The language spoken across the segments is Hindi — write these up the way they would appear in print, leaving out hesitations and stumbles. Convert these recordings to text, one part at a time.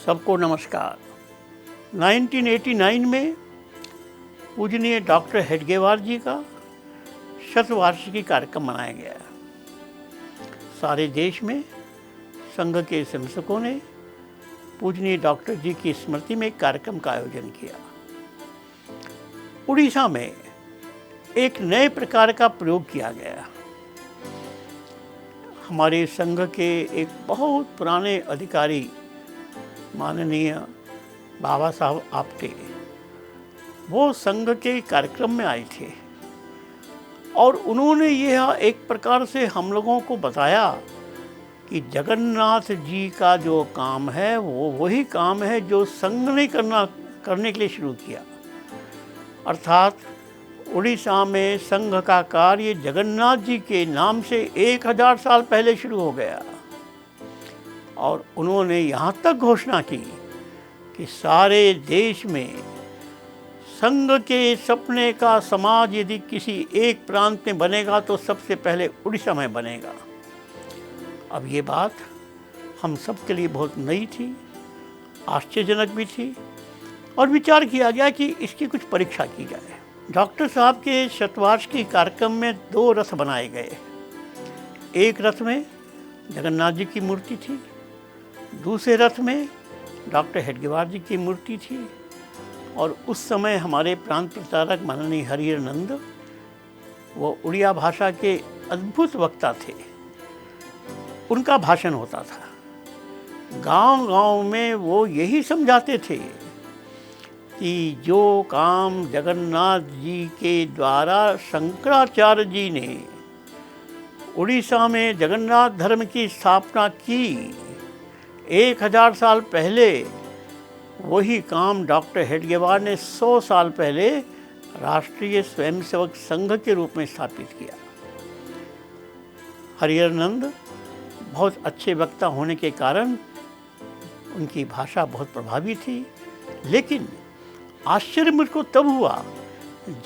सबको नमस्कार। 1989 में पूजनीय डॉक्टर हेडगेवार जी का शतवार्षिकी कार्यक्रम मनाया गया। सारे देश में संघ के संस्थकों ने पूजनीय डॉक्टर जी की स्मृति में एक कार्यक्रम का आयोजन किया। उड़ीसा में एक नए प्रकार का प्रयोग किया गया। हमारे संघ के एक बहुत पुराने अधिकारी माननीय बाबा साहब आपटे, वो संघ के कार्यक्रम में आए थे और उन्होंने यह एक प्रकार से हम लोगों को बताया कि जगन्नाथ जी का जो काम है वो वही काम है जो संघ ने करने के लिए शुरू किया। अर्थात उड़ीसा में संघ का कार्य जगन्नाथ जी के नाम से 1000 साल पहले शुरू हो गया और उन्होंने यहाँ तक घोषणा की कि सारे देश में संघ के सपने का समाज यदि किसी एक प्रांत में बनेगा तो सबसे पहले उड़ीसा में बनेगा। अब ये बात हम सब के लिए बहुत नई थी, आश्चर्यजनक भी थी और विचार किया गया कि इसकी कुछ परीक्षा की जाए। डॉक्टर साहब के शतवार्षिकी कार्यक्रम में 2 रथ बनाए गए। एक रथ में जगन्नाथ जी की मूर्ति थी, दूसरे रथ में डॉक्टर हेडगेवार जी की मूर्ति थी और उस समय हमारे प्रांत प्रचारक माननीय हरिहर नंद, वो उड़िया भाषा के अद्भुत वक्ता थे। उनका भाषण होता था। गांव-गांव में वो यही समझाते थे कि जो काम जगन्नाथ जी के द्वारा शंकराचार्य जी ने उड़ीसा में जगन्नाथ धर्म की स्थापना की 1000 साल पहले, वही काम डॉक्टर हेडगेवार ने 100 साल पहले राष्ट्रीय स्वयंसेवक संघ के रूप में स्थापित किया। हरिहर नंद बहुत अच्छे वक्ता होने के कारण उनकी भाषा बहुत प्रभावी थी, लेकिन आश्चर्य मुझको तब हुआ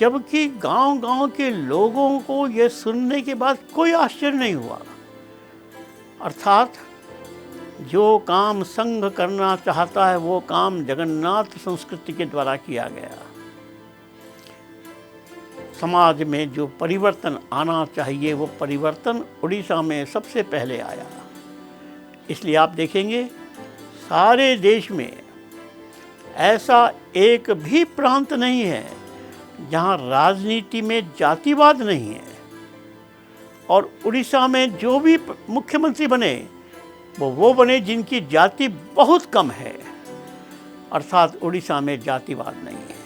जबकि गांव-गांव के लोगों को यह सुनने के बाद कोई आश्चर्य नहीं हुआ। अर्थात जो काम संघ करना चाहता है वो काम जगन्नाथ संस्कृति के द्वारा किया गया। समाज में जो परिवर्तन आना चाहिए वो परिवर्तन उड़ीसा में सबसे पहले आया। इसलिए आप देखेंगे सारे देश में ऐसा एक भी प्रांत नहीं है जहां राजनीति में जातिवाद नहीं है और उड़ीसा में जो भी मुख्यमंत्री बने वो बने जिनकी जाति बहुत कम है। अर्थात उड़ीसा में जातिवाद नहीं है।